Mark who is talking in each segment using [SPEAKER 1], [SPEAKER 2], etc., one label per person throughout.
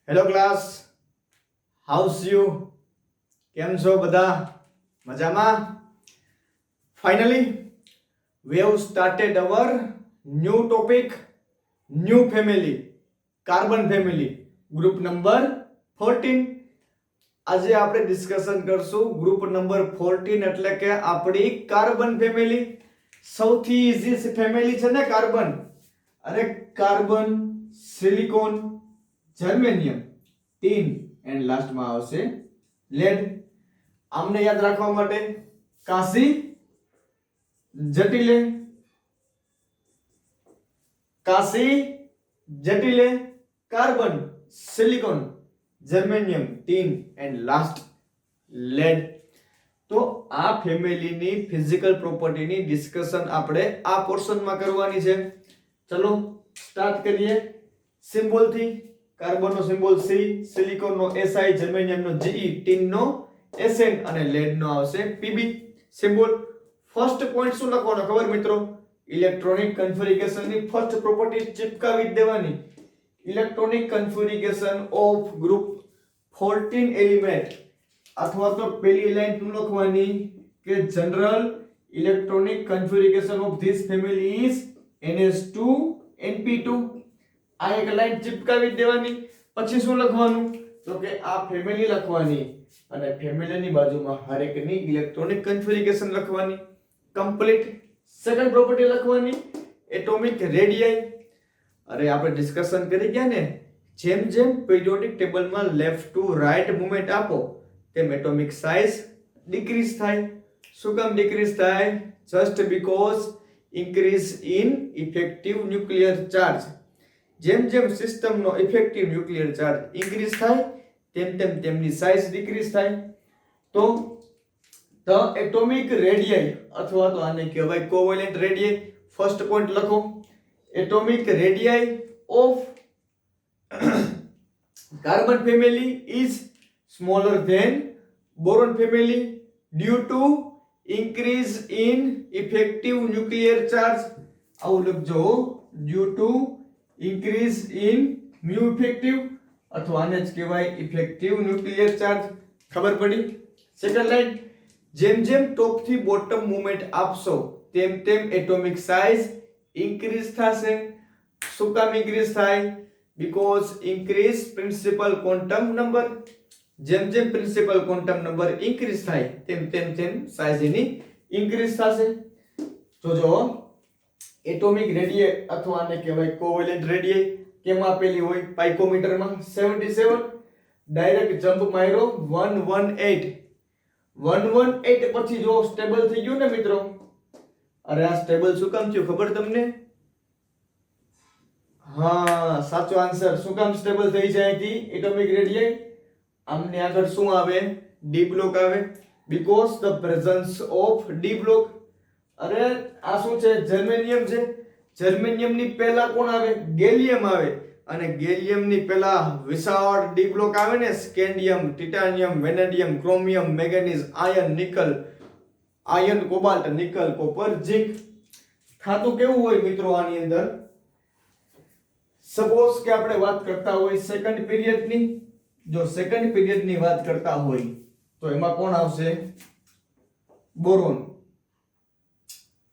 [SPEAKER 1] Hello class, house you? કેમ છો બધા? મજામાં? Finally we have started our new topic, new family, carbon family, group number 14. આજે આપણે ડિસ્કશન કરશું ગ્રુપ નંબર 14 એટલે કે આપણી કાર્બન ફેમિલી. સૌથી ઈઝી ફેમિલી છે ને કાર્બન. અરે carbon, silicon, germanium, tin and લાસ્ટમાં આવશે લેડ. આમને યાદ રાખવા માટે કાશી, જટિલે, કાશી, જટિલે, carbon, silicon, germanium, tin and last lead. તો આ ફેમિલીની ફિઝિકલ પ્રોપર્ટીની ડિસ્કશન આપણે આ પોર્શનમાં કરવાની છે. ચલો સ્ટાર્ટ કરીએ સિમ્બોલથી. કાર્બનનો સિમ્બોલ સી, સિલિકોનનો એસઆઈ, જર્મેનિયમનો જીઈ, ટીનનો એસએન અને લેડનો આવશે પીબી સિમ્બોલ. ફર્સ્ટ પોઈન્ટ શું લખવાનો ખબર મિત્રો? ઇલેક્ટ્રોનિક કન્ફિગરેશનની ફર્સ્ટ પ્રોપર્ટી ચિપકાવી જ દેવાની. Electronic configuration of group 14 element, અથવા તો પેલી લાઈન શું લખવાની કે general electronic configuration of this family is NS2 NP2. આ એક લાઈન ચિપકાવી દેવાની. પછી શું લખવાનું? તો કે આ ફેમિલી લખવાની અને ફેમિલીની બાજુમાં હરેકની ઇલેક્ટ્રોનિક કન્ફિગરેશન લખવાની. કમ્પ્લીટ. સેકન્ડ પ્રોપર્ટી લખવાની એટોમિક રેડિયાઈ. અરે આપણે ડિસ્કશન કરી ગયા ને, જેમ જેમ પીરિયોડિક ટેબલમાં લેફ્ટ ટુ રાઈટ મૂવમેન્ટ આપો તેમ એટોમિક સાઇઝ ડિક્રીઝ થાય. શું કામ ડિક્રીઝ થાય? Just because increase in effective nuclear charge. જેમ જેમ સિસ્ટમનો ઇફેક્ટિવ ન્યુક્લિયર ચાર્જ ઇન્ક્રીઝ થાય તેમ તેમ તેમની સાઇઝ ડિક્રીઝ થાય. તો ધ એટોમિક રેડિયાઈ અથવા તો આને કહેવાય કોવેલેન્ટ રેડિયાઈ. ફર્સ્ટ પોઈન્ટ લખો, atomic radii of carbon family is smaller than boron family due to increase in effective nuclear charge. આવું લખજો, ડ્યુ ટુ ઇન્ક્રીઝ ઇન મ્યુ ઇફેક્ટિવ અથવા આને જ કહેવાય ઇફેક્ટિવ ન્યુક્લિયર ચાર્જ. ખબર પડી? સેકન્ડ લાઈન, જેમ જેમ ટોપ થી બોટમ મૂવમેન્ટ આપશો તેમ તેમ એટોમિક સાઇઝ ઇન્ક્રીઝ થશે. શું કામ ઇન્ક્રીઝ થાય? Because increase principal quantum number. જેમ જેમ પ્રિન્સિપલ ક્વોન્ટમ નંબર ઇન્ક્રીઝ થાય તેમ તેમ તેમ સાઇઝ એની ઇન્ક્રીઝ થશે. જોજો, એટોમિક રેડિયાઈ અથવા આને કહેવાય કોવેલેન્ટ રેડિયાઈ કેમ આપેલી હોય? પાઇકોમીટરમાં 77. ડાયરેક્ટ જમ્પ માર્યો 118. 118 પછી જો સ્ટેબલ થઈ ગયું ને મિત્રો. અરે આ સ્ટેબલ શું કામ થયું ખબર તમને? હા, સાચો આન્સર. શું કામ સ્ટેબલ થઈ જાય હતી એટોમિક રેડિયાઈ? આમને આગળ શું આવે? ડી બ્લોક આવે. Because the presence of D block. અરે આ શું છે? જર્મેનિયમ છે. જર્મેનિયમની પહેલા કોણ આવે? ગેલિયમ આવે. અને ગેલિયમની પહેલા વિશાળ ડી બ્લોક આવે ને, scandium, titanium, vanadium, chromium, manganese, iron, nickel, iron, cobalt, nickel, copper, zinc. થાતું કેવું હોય મિત્રો આની અંદર? સપોઝ કે આપણે વાત કરતા હોય સેકન્ડ પીરિયડની. જો સેકન્ડ પીરિયડની વાત કરતા હોય તો એમાં કોણ આવશે? Boron,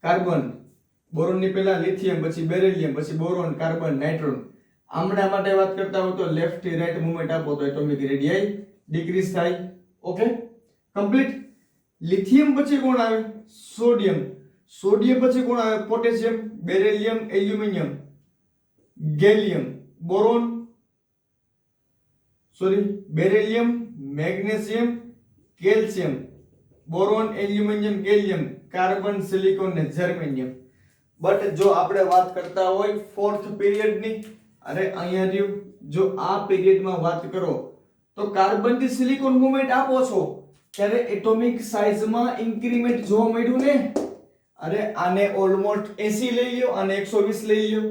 [SPEAKER 1] carbon. બોરોનની પહેલા લિથિયમ, પછી બેરિલિયમ, પછી બોરોન, કાર્બન, નાઇટ્રોન. આમના માટે વાત કરતા હોય તો લેફ્ટ થી રાઈટ મૂવમેન્ટ આપો તો એટોમિક રેડિયાઈ ડિક્રીઝ થાય. Okay, complete. લિથિયમ પછી કોણ આવે? સોડિયમ. સોડિયમ પછી કોણ આવે? Potassium, beryllium, aluminium, gallium, boron, beryllium, magnesium, calcium, boron, aluminium, gallium, carbon, silicon ને જર્મેનિયમ. બટ જો આપણે વાત કરતા હોય ફોર્થ પીરિયડની, અરે અહીંયા રહ્યું, જો આ પીરિયડમાં વાત કરો તો કાર્બન થી સિલિકોન મૂવમેન્ટ આપો છો ત્યારે એટોમિક સાઇઝમાં ઇન્ક્રીમેન્ટ જોવા મળ્યું ને. અરે આને ઓલમોસ્ટ 80 લઈ લ્યો અને 120 લઈ લ્યો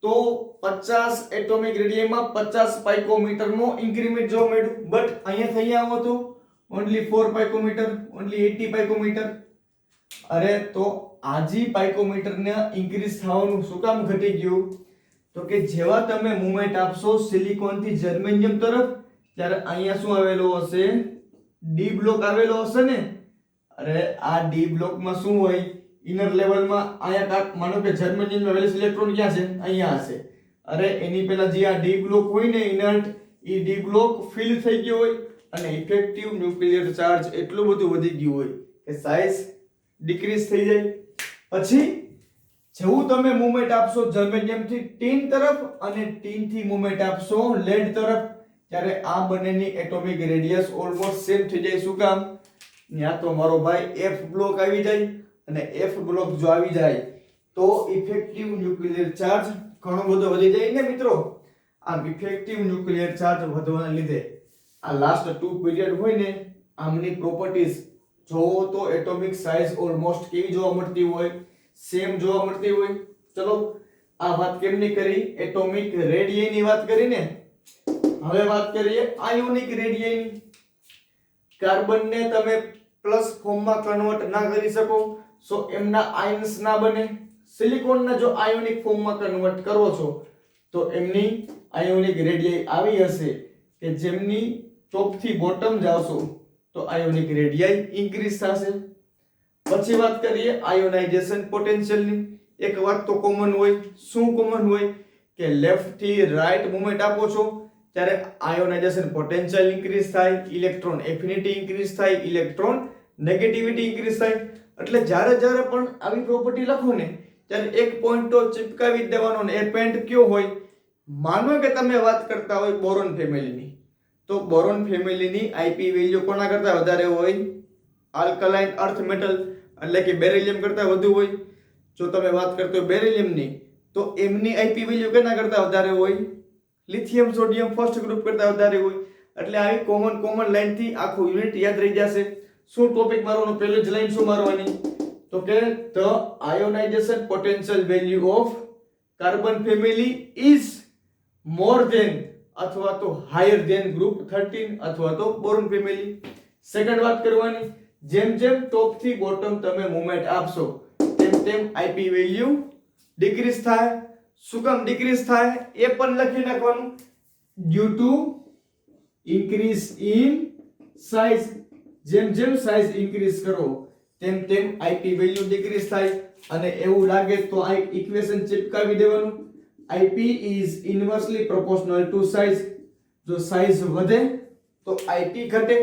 [SPEAKER 1] તો 50 એટોમિક રેડિયાઈમાં 50 પાઇકોમીટરનો ઇન્ક્રીમેન્ટ જોવા મળ્યું. બટ અહીંયા થઈ આવો તો ઓન્લી 4 પાઇકોમીટર, ઓન્લી 80 પાઇકોમીટર. અરે તો આજી પાઇકોમીટર ને ઇન્ક્રીઝ થવાનું શું કામ ઘટી ગયું? તો કે જેવા તમે મુવમેન્ટ આપશો સિલિકોન થી જર્મેનિયમ તરફ, ત્યારે અહીંયા શું આવેલો હશે? ડી બ્લોક આવેલો હશે ને. અરે આ ડી બ્લોકમાં શું હોય? ઇનર લેવલમાં અહીંયા કાક માનો કે જર્મેનિયમમાં વેલેન્સ ઇલેક્ટ્રોન ક્યાં છે? અહીંયા હશે. અરે એની પહેલા જે આ ડી બ્લોક હોય ને ઇનર્ટ, એ ડી બ્લોક ફિલ થઈ ગયો હોય અને ઇફેક્ટિવ ન્યુક્લિયર ચાર્જ એટલું બધું વધી ગયું હોય કે સાઇઝ ડિક્રીઝ થઈ જાય. પછી જેવું તમે મુવમેન્ટ આપશો જર્મેનિયમ થી ટીન તરફ અને ટીન થી મુવમેન્ટ આપશો લેડ તરફ, ત્યારે આ બંનેની એટોમિક રેડિયસ ઓલમોસ્ટ સેમ થઈ જાય. શું કામ? ત્યાં તો મારો ભાઈ એફ બ્લોક આવી જાય અને એફ બ્લોક જો આવી જાય તો ઇફેક્ટિવ ન્યુક્લિયર ચાર્જ ઘણો બધો વધી જાય ને મિત્રો. આ ઇફેક્ટિવ ન્યુક્લિયર ચાર્જ વધવાના લીધે આ લાસ્ટ 2 પીરિયડ હોય ને, આમની પ્રોપર્ટીઝ જોવો તો એટોમિક સાઇઝ ઓલમોસ્ટ કેવી જોવા મળતી હોય? સેમ જોવા મળતી હોય. ચલો આ વાત કેમની કરી? એટોમિક રેડિયસની વાત કરીને. હવે વાત કરીએ આયોનિક રેડિયસની. કાર્બનને તમે પ્લસ ફોર્મમાં કન્વર્ટ ના કરી શકો, સો એમના આયન્સ ના બને. સિલિકોનના જો આયોનિક ફોર્મમાં કન્વર્ટ કરો છો તો એમની આયોનિક રેડિયસ આવી હશે કે જેમની ટોપ થી બોટમ જાવશો તો આયોનિક રેડિયસ ઇન્ક્રીઝ થશે. પછી વાત કરીએ આયોનાઇઝેશન પોટેન્શિયલની. એક વાત તો કોમન હોય. શું કોમન હોય? કે લેફ્ટ થી રાઈટ મૂવમેન્ટ આપો છો ત્યારે આયોનાઇઝેશન પોટેન્શિયલ ઇન્ક્રીઝ થાય, ઇલેક્ટ્રોન એફિનિટી ઇન્ક્રીઝ થાય, ઇલેક્ટ્રોન નેગેટિવિટી ઇન્ક્રીઝ થાય. એટલે જ્યારે પણ આવી પ્રોપર્ટી લખો ને ત્યારે એક પોઈન્ટ તો ચિપકાવી જ દેવાનો ને. એ પોઈન્ટ કયો હોય? માનો કે તમે વાત કરતા હોય બોરોન ફેમિલીની, તો બોરોન ફેમિલીની આઈપી વેલ્યુ કોના કરતા વધારે હોય? આલ્કલાઇન અર્થ મેટલ એટલે કે બેરિલિયમ કરતા વધુ હોય. જો તમે વાત કરતો હોય બેરિલિયમની, તો એમની આઈપી વેલ્યુ કેના કરતા વધારે હોય? લિથિયમ સોડિયમ ફર્સ્ટ ગ્રુપ કરતા વધારે હોય. એટલે આવી કોમન લાઈન થી આખું યુનિટ યાદ રહી જશે. શું ટોપિક મારવાનો? પહેલી જ લાઈન શું મારવાની? તો કે the ionization potential value of carbon family is more than અથવા તો હાયર ધેન ગ્રુપ 13 અથવા તો બોરોન ફેમિલી. સેકન્ડ વાત કરવાની, જેમ ટોપ થી બોટમ તમે મૂવમેન્ટ આપશો તેમ આઈપી વેલ્યુ ડિક્રીઝ થાય. શું કામ ડિક્રીઝ થાય? એ પણ લખી નાખવાનું. Due to increase in size. જેમ સાઇઝ ઇન્ક્રીઝ કરો તેમ આઈપી વેલ્યુ ડિક્રીઝ થાય. અને એવું લાગે તો આ ઇક્વેશન ચિપકાવી દેવાનું. IP is inversely proportional to size. જો સાઇઝ વધે તો આઈપી ઘટે,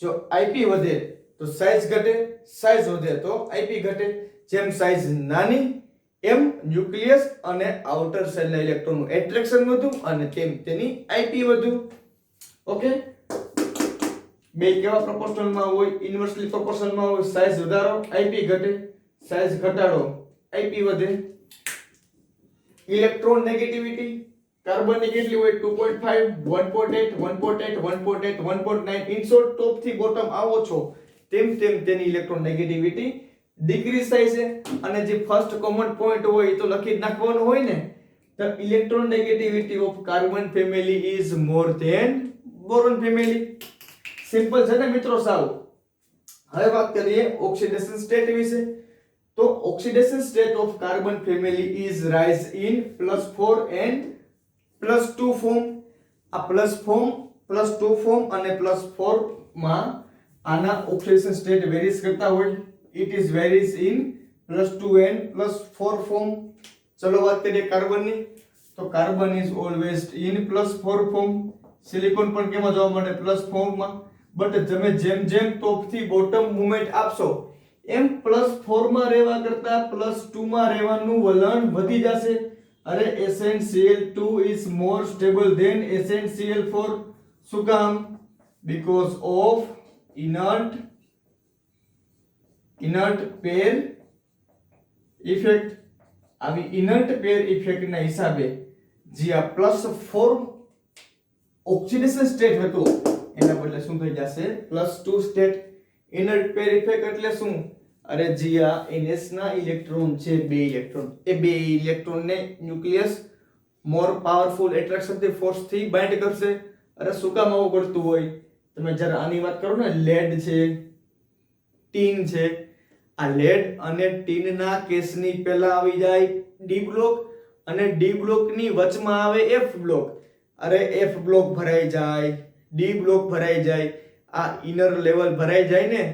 [SPEAKER 1] જો આઈપી વધે તો સાઇઝ ઘટે, સાઇઝ વધે તો આઈપી ઘટે. જેમ સાઇઝ નાની એમ ન્યુક્લિયસ અને આઉટર શેલના ઇલેક્ટ્રોનનું એટ્રેક્શન વધુ અને તેમ તેની આઈપી વધુ. ઓકે, બે કેવા પ્રોપોર્શનલમાં હોય? ઇન્વર્સલી પ્રોપોર્શનલમાં હોય. સાઇઝ વધારો આઈપી ઘટે, સાઇઝ ઘટાડો આઈપી વધે. ઇલેક્ટ્રોન નેગેટિવિટી કાર્બનની કેટલી હોય? 2.5, 1.8, 1.8, 1.8, 1.9. ઇન શોર્ટ ટોપ થી બોટમ આવો છો તેમ તેની ઇલેક્ટ્રોન નેગેટિવિટી ડિક્રીઝ થાય છે. અને જે ફર્સ્ટ કોમન પોઈન્ટ હોય એ તો લખી જ નાખવાનું હોય ને. The electron negativity of carbon family is more than boron family. Simple છે ને મિત્રો સાવ. હવે વાત કરીએ ઓક્સિડેશન સ્ટેટ વિશે. તો oxidation state of carbon family is rise in +4 and +2 form. આ +2 ફોર્મ અને +4 માં આના ઓક્સિડેશન સ્ટેટ વેરીઝ કરતા હોય. It is varies in +2 and +4 form. ચલો વાત કરીએ કાર્બનની. તો carbon is always in +4 form. Silicon પણ કેમાં જોવા મળે? +4 માં. બટ તમે જેમ ટોપ થી બોટમ મૂવમેન્ટ આપશો એમ +4 માં રહેવા કરતા +2 માં રહેવાનું વલણ વધી જશે. અરે SnCl2 is more stable than SnCl4. શું કામ? Because of inert pair effect. આવી inert pair effect ના હિસાબે જે આ +4 ઓક્સિડેશન સ્ટેટ હતો એના બદલે શું થઈ જશે? +2 સ્ટેટ. inert pair effect એટલે શું? અરે જે આ NS ના ઇલેક્ટ્રોન છે, બે ઇલેક્ટ્રોન, એ બે ઇલેક્ટ્રોન ને ન્યુક્લિયસ મોર પાવરફુલ એટ્રેક્શન થી ફોર્સ થી બાઇન્ડ કરશે. અરે શું કામ આવું કરતું હોય? તમે જ્યારે આની વાત કરો ને, લેડ છે, ટીન છે, આ લેડ અને ટીન ના કેસની પહેલા આવી જાય ડી બ્લોક અને ડી બ્લોકની વચમાં આવે એફ બ્લોક. અરે એફ બ્લોક ભરાઈ જાય, ડી બ્લોક ભરાઈ જાય, આ ઇનર લેવલ ભરાઈ જાય ને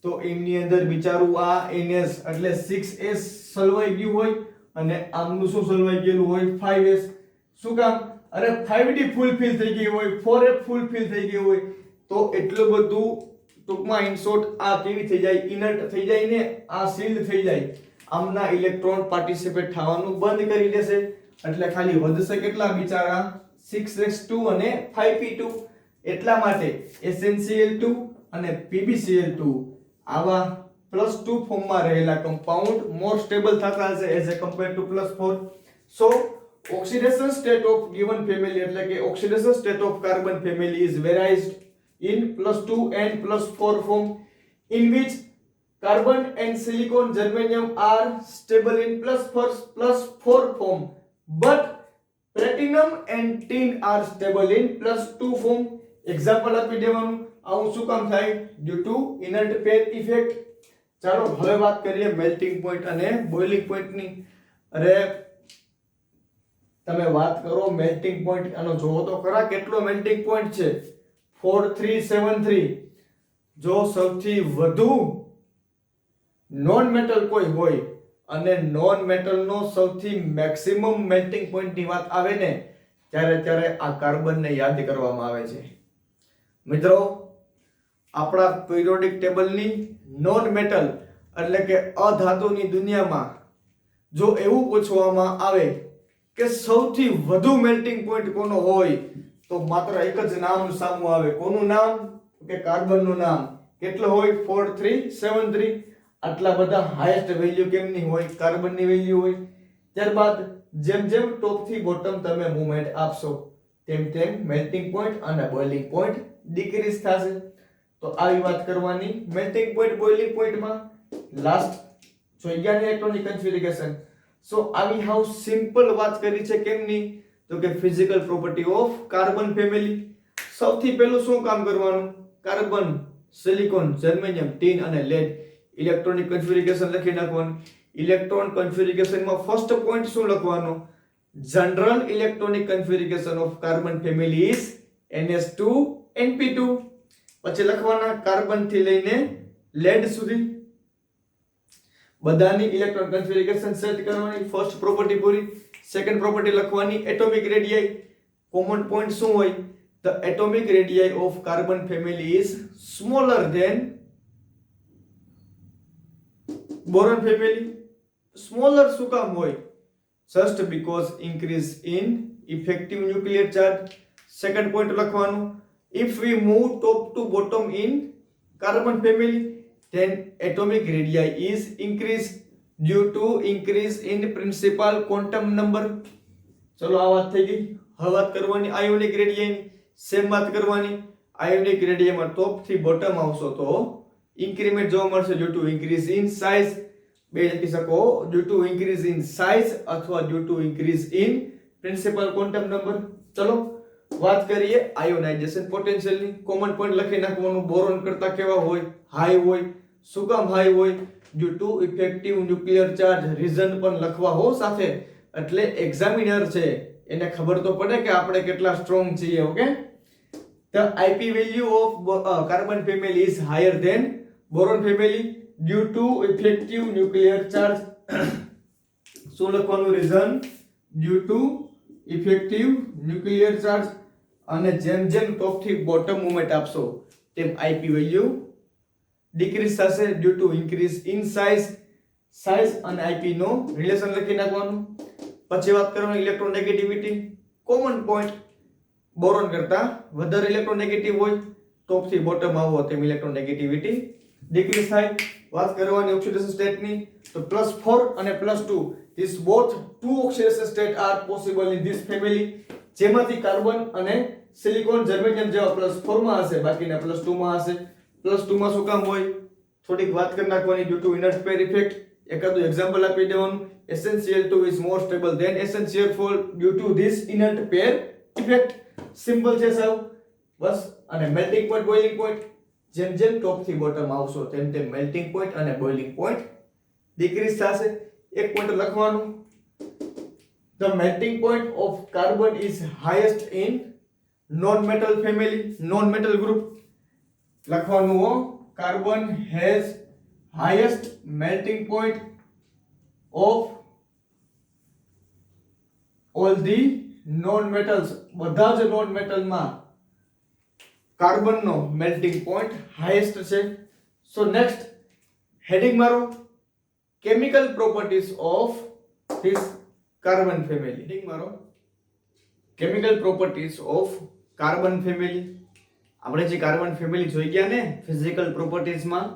[SPEAKER 1] તો એમની અંદર બિચારું આ NS એટલે 6S સલવાઈ ગયું હોય અને આમનું શું સલવાઈ ગયેલું હોય 5S. શું કામ? અરે 5D ફૂલફિલ થઈ ગઈ હોય, 4F ફૂલફિલ થઈ ગઈ હોય તો એટલું બધું ટૂંકમાં ઇન શોર્ટ આ કેવી થઈ જાય, ઇનર્ટ થઈ જાય ને આ સીલ્ડ થઈ જાય. આમના ઇલેક્ટ્રોન પાર્ટિસિપેટ થવાનું બંધ કરી દેશે એટલે ખાલી વધશે કેટલા બિચારા 6s2 અને 5p2. એટલા માટે SnCl2 અને PbCl2 આવા +2 ફોર્મમાં રહેલા કમ્પાઉન્ડ મોર સ્ટેબલ થતા હશે as a compare to +4. So oxidation state of given family એટલે કે oxidation state of carbon family is varied in +2 and +4 form in which carbon and silicon germanium are stable in +4 form but platinum and tin are stable in +2 form. Example આપી દેવાનું. આવું શું કામ થાય? Due to inert pair effect. ચાલો હવે વાત કરીએ મેલ્ટિંગ પોઈન્ટ અને બોઇલિંગ પોઈન્ટ ની. અરે તમે વાત કરો મેલ્ટિંગ પોઈન્ટ, આનો જોવો તો ખરા કેટલો મેલ્ટિંગ પોઈન્ટ છે 4373. જો સૌથી વધુ નોન મેટલ કોઈ હોય અને નોન મેટલ નો સૌથી મેક્સિમમ મેલ્ટિંગ પોઈન્ટ ની વાત આવે ને ત્યારે આ કાર્બન ને યાદ કરવામાં આવે છે. મિત્રો આપણા પિરિયોડિક ટેબલની નોન મેટલ એટલે કે અધાતુની દુનિયામાં જો એવું પૂછવામાં આવે કે સૌથી વધુ મેલ્ટિંગ પોઈન્ટ કોનો હોય તો માત્ર એક જ નામ સામું આવે. કોનું નામ? કે કાર્બનનું નામ. કેટલો હોય? 4373. આટલા બધા હાઈએસ્ટ વેલ્યુ કેમની હોય? કાર્બનની વેલ્યુ હોય. ત્યારબાદ જેમ જેમ ટોપ થી બોટમ તમે મૂવમેન્ટ આપશો તેમ તેમ મેલ્ટિંગ પોઈન્ટ અને બોઇલિંગ પોઈન્ટ ડિક્રીઝ થશે. તો આવી વાત કરવાની મેલ્ટિંગ પોઈન્ટ બોઇલિંગ પોઈન્ટમાં. લાસ્ટ જોઈ ગયા ને ઇલેક્ટ્રોનિક કન્ફિગરેશન. સો આવી હાઉ સિમ્પલ વાત કરી છે કેમની? તો કે physical property of carbon family. સૌથી પહેલું શું કામ કરવાનું? કાર્બન, સિલિકોન, જર્મેનિયમ, ટીન અને લેડ ઇલેક્ટ્રોનિક કન્ફિગરેશન લખી નાખવાનું. ઇલેક્ટ્રોન કન્ફિગરેશનમાં ફર્સ્ટ પોઈન્ટ શું લખવાનો? General electronic configuration of carbon family is NS2 NP2. પછી લખવાના કાર્બન થી લઈને લેડ સુધી બધાની ઇલેક્ટ્રોન કન્ફિગરેશન સેટ કરવાની. ફર્સ્ટ પ્રોપર્ટી પૂરી. સેકન્ડ પ્રોપર્ટી લખવાની એટોમિક રેડિયાઈ. કોમન પોઈન્ટ શું હોય? The atomic radii of carbon family is smaller than boron family. Smaller શું કામ હોય? Just because increase in effective nuclear charge. Second point લખવાનું. If we move top to bottom in carbon family, then atomic radii is increased due to increase in principal quantum number. ચલો આ વાત થઈ ગઈ. હવે વાત કરવાની આયોનિક રેડિયાની. સેમ વાત કરવાની. આયોનિક રેડિયામાં ટોપ થી બોટમ આવશો તો ઇન્ક્રીમેન્ટ જોવા મળશે due to increase in size. બે લખી શકો due to increase in size અથવા due to increase in principal quantum number. ચલો વાત કરીએ આયોનાઇઝેશન પોટેન્શિયલની. કોમન પોઈન્ટ લખી નાખવાનું. બોરોન કરતા કેવા હોય? હાઈ હોય. શું કામ હાઈ હોય? Due to effective nuclear charge. Reason પણ લખવા હો સાથે, એટલે એક્ઝામિનર છે એને ખબર તો પડે કે આપણે કેટલા સ્ટ્રોંગ છીએ. Okay. The IP value of carbon family is higher than boron family due to effective nuclear charge. શું લખવાનું? Reason due to effective nuclear charge. અને જેમ જેમ ટોપ થી બોટમ મૂવમેન્ટ આપશો તેમ IP વેલ્યુ ડિક્રીઝ થશે due to increase in size. Size અને IP નો રિલેશન લખી નાખવાનું. પછી વાત કરવાની electron negativity. Common point boron કરતા વધારે ઇલેક્ટ્રોન નેગેટિવ હોય. ટોપ થી બોટમ આવો તેમ ઇલેક્ટ્રોન નેગેટિવિટી ડિક્રીઝ થાય. વાત કરવાની ઓક્સિડેશન સ્ટેટની. તો +4 અને +2 these both two oxidation state are possible in this family. જેમાંથી કાર્બન અને સિલિકોન જર્મેનિયમ જેવા +4 માં હશે, બાકીના +2 માં હશે. +2 માં શું કામ હોય? થોડીક વાત કરી નાખવાની due to inert pair effect. એકાદું એક્ઝામ્પલ આપી દેવાનું. SnCl2 is more stable than SnCl4 due to this inert pair effect. Simple છે સાવ. બસ. અને મેલ્ટિંગ પોઈન્ટ બોઇલિંગ પોઈન્ટ જેમ જેમ ટોપ થી બોટમ આવશો તેમ તેમ મેલ્ટિંગ પોઈન્ટ અને બોઇલિંગ પોઈન્ટ ડિક્રીઝ થશે. એક પોઈન્ટ લખવાનું. The melting point of carbon is highest in non-metal family, non-metal group. લખવાનું હો, carbon has highest melting point of all the non-metals. બધા જ non-metal માં કાર્બન નો melting point highest છે. So next heading મારો chemical properties of this carbon family. heading મારો chemical properties of carbon family. આપણે જે કાર્બન ફેમિલી જોઈ ગયા ને ફિઝિકલ પ્રોપર્ટીઝ માં,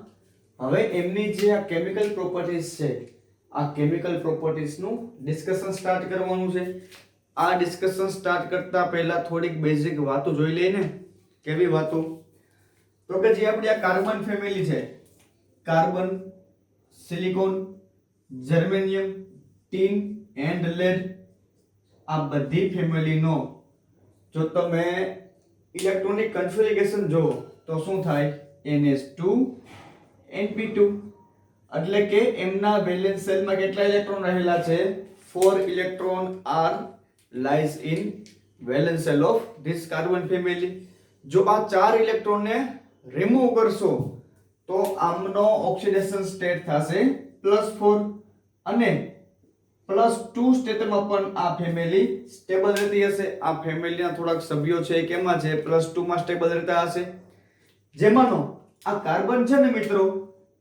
[SPEAKER 1] હવે એમની જે આ કેમિકલ પ્રોપર્ટીઝ છે, આ કેમિકલ પ્રોપર્ટીઝ નું ડિસ્કશન સ્ટાર્ટ કરવાનું છે. આ ડિસ્કશન સ્ટાર્ટ કરતા પહેલા થોડીક બેઝિક વાતો જોઈ લઈએ ને. કેવી વાતો? તો કે જે આપણી આ કાર્બન ફેમિલી છે, carbon, silicon, germanium, tin and lead, આ બધી ફેમિલીનો જો તમે ઇલેક્ટ્રોનિક કન્ફિગરેશન જો તો શું થાય? NH2 NP2. એટલે કે એમના વેલેન્સ સેલમાં કેટલા ઇલેક્ટ્રોન રહેલા છે? 4 electron are lies in valence shell of this carbon family. જો આ 4 ઇલેક્ટ્રોનને રિમૂવ કરશો તો આમનો ઓક્સિડેશન સ્ટેટ થશે +4 અને +2 સ્ટેટમાં પણ આ ફેમિલી સ્ટેબલ રહેતી હશે. આ ફેમિલીના થોડાક સભ્યો છે કેમાં છે? +2 માં સ્ટેબલ રહેતા હશે. જેમાંનો આ કાર્બન છે ને મિત્રો,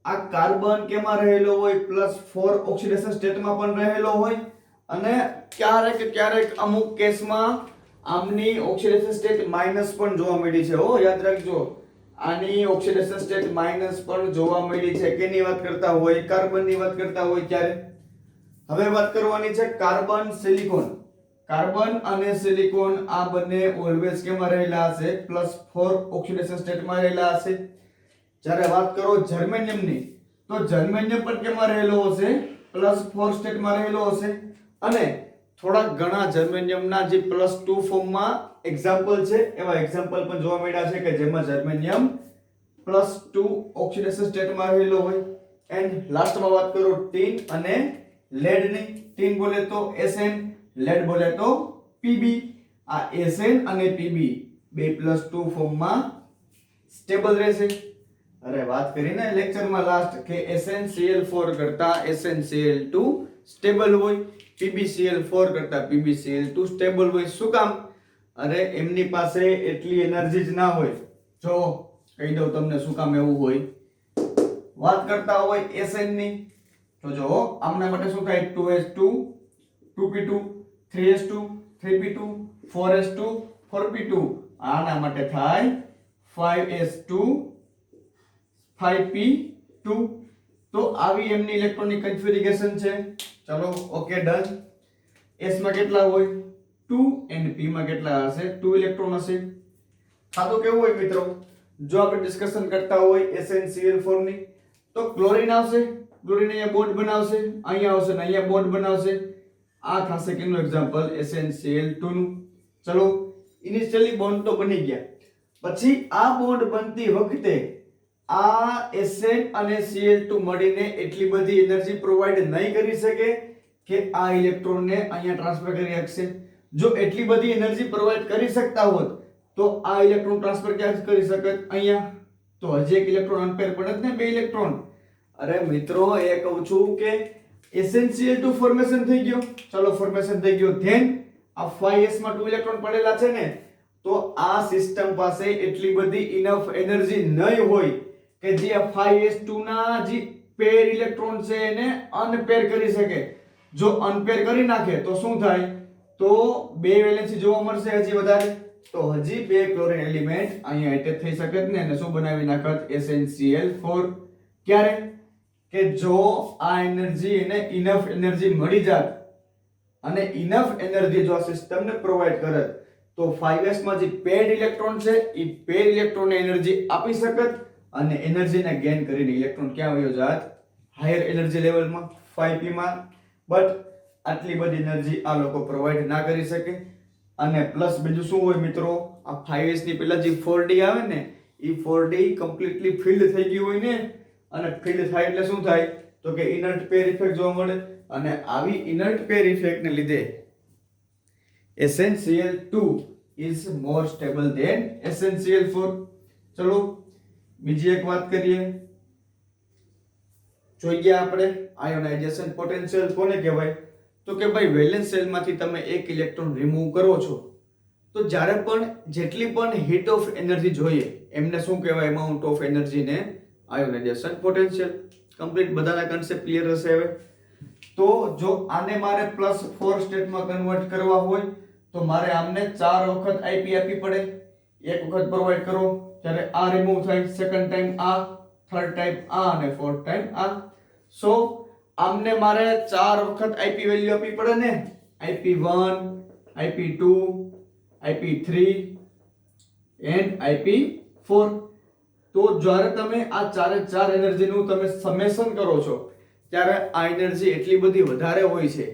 [SPEAKER 1] આ કાર્બન કેમાં રહેલો હોય? +4 ઓક્સિડેશન સ્ટેટમાં પણ રહેલો હોય અને ક્યારેક અમુક કેસમાં આમની ઓક્સિડેશન સ્ટેટ માઈનસ પણ જોવા મળી છે. યાદ રાખજો, આની ઓક્સિડેશન સ્ટેટ માઈનસ પણ જોવા મળી છે. કેની વાત કરતા હોય? કાર્બનની વાત કરતા હોય ત્યારે. હવે વાત કરવાની છે કાર્બન સિલિકોન. કાર્બન અને સિલિકોન આ બંને ઓલવેઝ કેમાં રહેલા હશે? +4 ઓક્સિડેશન સ્ટેટમાં રહેલા હશે. જ્યારે વાત કરો જર્મેનિયમની, તો જર્મેનિયમ પણ કેમાં રહેલો હશે? +4 સ્ટેટમાં રહેલો હશે. અને થોડા ઘણા જર્મેનિયમના જે +2 ફોર્મમાં એક્ઝામ્પલ છે, એવા એક્ઝામ્પલ પણ જોવા મળ્યા છે કે જેમાં જર્મેનિયમ +2 ઓક્સિડેશન સ્ટેટમાં રહેલો હોય. એન્ડ લાસ્ટમાં વાત કરો ટીન અને લેડ ની. ટીન બોલે તો Sn, લેડ બોલે તો Pb. આ Sn અને Pb બે +2 ફોર્મમાં સ્ટેબલ રહેશે. અરે વાત કરીને લેક્ચરમાં લાસ્ટ કે SnCl4 કરતા SnCl2 સ્ટેબલ હોય, PbCl4 કરતા PbCl2 સ્ટેબલ હોય. શું કામ? અરે એમની પાસે એટલી એનર્જી જ ના હોય. જો કહી દઉં તમને શું કામ એવું હોય. વાત કરતા હોય Sn ની, તો જો આમના માટે શું થાય? 2s2 2p2 3s2 3p2 4s2 4p2. આના માટે થાય 5s2 5p2. તો આવી એમની ઇલેક્ટ્રોનિક કન્ફિગરેશન છે. ચલો ઓકે ડન. s માં કેટલા હોય? 2 and p માં કેટલા હશે? 2 ઇલેક્ટ્રોન હશે. ખાતું કેવું હોય મિત્રો? જો આપણે ડિસ્કશન કરતા હોય SnCl4 ની, તો ક્લોરીન આવશે. ક્લોરીન અહીંયા બોન્ડ બનાવશે, અહીંયા આવશે ને અહીંયા બોન્ડ બનાવશે. આ થશે કેનું એક્ઝામ્પલ? SnCl2 નું. ચલો ઇનિશિયલી બોન્ડ તો બની ગયા. પછી આ બોન્ડ બનતી વખતે આ Sn અને Cl2 મળીને એટલી બધી એનર્જી પ્રોવાઈડ નહીં કરી શકે કે આ ઇલેક્ટ્રોનને અહીંયા ટ્રાન્સફર કરી શકશે. જો એટલી બધી એનર્જી પ્રોવાઈડ કરી શકતા હોત તો આ ઇલેક્ટ્રોન ટ્રાન્સફર ક્યાં કરી શકત? અહીંયા. તો હજી એક ઇલેક્ટ્રોન અનપેર પડત ને, 2 ઇલેક્ટ્રોન. અરે મિત્રો એ કહું છું કે SnCl2 ફોર્મેશન થઈ ગયો. ચલો ફોર્મેશન થઈ ગયો. ધેન આ 5s માં 2 ઇલેક્ટ્રોન પડેલા છે ને, તો આ સિસ્ટમ પાસે એટલી બધી ઇનફ એનર્જી નહીં હોય કે જે આ 5s2 ના જે પેર ઇલેક્ટ્રોન છે એને અનપેર કરી શકે. જો અનપેર કરી નાખે તો શું થાય? તો બે વેલેન્સી જોવા મળશે હજી વધારે. તો હજી બે ક્લોરીન એલિમેન્ટ અહીંયા એટેચ થઈ શકે ને, અને શું બનાવી નાખત? SnCl4. ક્યારે? કે જો આ એનર્જી એને ઇનફ એનર્જી મળી જાત અને ઇનફ એનર્જી જો આ સિસ્ટમને પ્રોવાઈડ કરે તો 5s માં જે પેડ ઇલેક્ટ્રોન છે એ પેડ ઇલેક્ટ્રોનને એનર્જી આપી શકત અને એનર્જીને ગેઇન કરીને ઇલેક્ટ્રોન ક્યાં વયો જાત? હાયર એનર્જી લેવલમાં 5p માં. બટ આટલી બધી એનર્જી આ લોકો પ્રોવાઈડ ના કરી શકે. અને પ્લસ બીજું શું હોય મિત્રો? આ 5s ની પહેલા જે 4d આવે ને, એ 4d કમ્પ્લીટલી ફિલ્ડ થઈ ગયું હોય ને, અને ફિલ્ડ થાય એટલે શું થાય? તો કે ઇનર્ટ પેર ઇફેક્ટ જોવા મળે. અને આવી ઇનર્ટ પેર ઇફેક્ટને લીધે SnCl2 is more stable than SnCl4. ચલો બીજી એક વાત કરીએ. જોઈએ આપણે આયોનાઇઝેશન પોટેન્શિયલ કોને કહેવાય? તો કે ભાઈ વેલેન્સ શેલમાંથી તમે એક ઇલેક્ટ્રોન રિમૂવ કરો છો તો જ્યારે પણ જેટલી પણ હીટ ઓફ એનર્જી જોઈએ એમને શું કહેવાય? એમાઉન્ટ ઓફ એનર્જી ને આયોનાઇઝેશન પોટેન્શિયલ. કમ્પ્લીટ બધાના કન્સેપ્ટ ક્લિયર હશે હવે. તો જો આને મારે +4 સ્ટેટમાં કન્વર્ટ કરવા હોય તો મારે આમને 4 વખત આઈપી આપવી પડે. એક વખત પ્રોવાઈડ કરો ત્યારે આ રિમૂવ થાય, સેકન્ડ ટાઈમ આ, થર્ડ ટાઈમ આ અને ફોર્થ ટાઈમ આ. સો આમને મારે 4 વખત આઈપી વેલ્યુ આપવી પડે ને. IP1, IP2, IP3 and IP4. તો જ્યારે તમે આ ચારે ચાર એનર્જીનું તમે સમેશન કરો છો ત્યારે આ એનર્જી એટલી બધી વધારે હોય છે.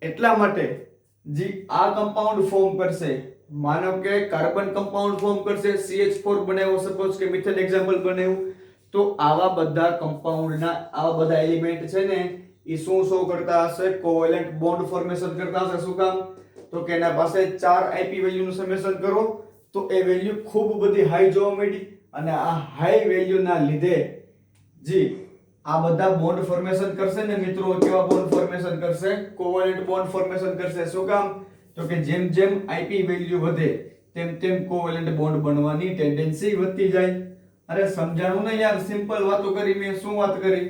[SPEAKER 1] એટલા માટે જે આ કમ્પાઉન્ડ ફોર્મ કરશે, માનો કે કાર્બન કમ્પાઉન્ડ ફોર્મ કરશે, CH4 બનાવ્યો, સપોઝ કે મિથેન એક્ઝામ્પલ બનાવ્યું, તો આવા બધા કમ્પાઉન્ડના આવા બધા એલિમેન્ટ છે ને એ શું કરતા હશે? કોવેલેન્ટ બોન્ડ ફોર્મેશન કરતા હશે. શું કામ? તો કે એના પાસે 4 આઈપી વેલ્યુનું સમેશન કરો તો એ વેલ્યુ ખૂબ બધી હાઈ જોવા મળી, અને આ હાઈ વેલ્યુના લીધે જી આ બધા બોન્ડ ફોર્મેશન કરશે ને મિત્રો. કેવા બોન્ડ ફોર્મેશન કરશે? કોવેલેન્ટ બોન્ડ ફોર્મેશન કરશે. શું કામ? તો કે જેમ જેમ આઈપી વેલ્યુ વધે તેમ તેમ કોવેલેન્ટ બોન્ડ બનવાની ટેન્ડન્સી વધતી જાય. અરે સમજાણું ને યાર, સિમ્પલ વાતો કરી. મેં શું વાત કરી?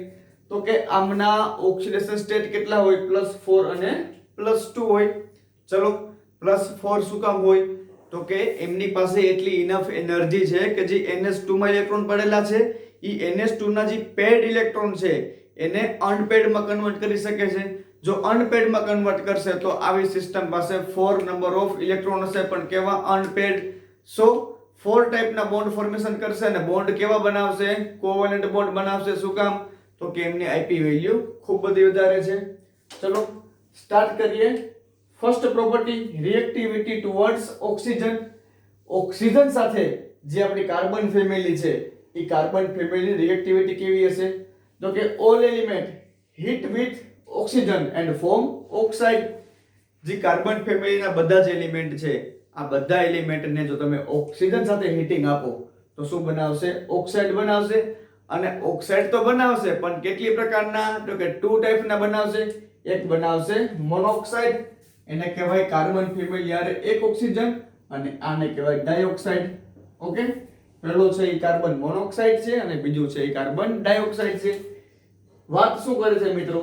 [SPEAKER 1] તો કે આમના ઓક્સિડેશન સ્ટેટ કેટલા હોય? +4 અને +2 હોય. ચલો +4 શું કામ હોય? તો કે એમની પાસે એટલી ઇનફ એનર્જી છે કે જે NH2 માં ઇલેક્ટ્રોન પડેલા છે ઈ NH2 ના જે પેડ ઇલેક્ટ્રોન છે એને અનપેડ માં કન્વર્ટ કરી શકે છે. જો અનપેડ માં કન્વર્ટ કરશે તો આવી સિસ્ટમ પાસે 4 નંબર ઓફ ઇલેક્ટ્રોન હશે, પણ કેવા? અનપેડ. સો 4 ટાઈપના બોન્ડ ફોર્મેશન કરશે અને બોન્ડ કેવા બનાવશે? કોવેલેન્ટ બોન્ડ બનાવશે. શું કામ? તો કે એમની આઈપી વેલ્યુ ખૂબ બધી વધારે છે. ચલો સ્ટાર્ટ કરીએ. First property, reactivity towards oxygen. Oxygen સાથે જે આપણી કાર્બન ફેમિલી છે એ કાર્બન ફેમિલીની રિએક્ટિવિટી કેવી હશે? તો કે all element heat with oxygen and form oxide. જે કાર્બન ફેમિલીના બધા જ એલિમેન્ટ છે, આ બધા એલિમેન્ટને જો તમે ઓક્સિજન સાથે હીટિંગ આપો તો શું બનાવશે? ઓક્સાઇડ બનાવશે. અને ઓક્સાઇડ તો બનાવશે પણ કેટલી પ્રકારના? તો કે 2 ટાઈપના બનાવશે. એક બનાવશે મોનોક્સાઇડ, એને કહેવાય કાર્બન ફેમિલી યારે એક ઓક્સિજન, અને આને કહેવાય ડાયોક્સાઇડ. ઓકે, પહેલો છે એ કાર્બન મોનોક્સાઇડ છે અને બીજું છે એ કાર્બન ડાયોક્સાઇડ છે. વાત શું કરે છે મિત્રો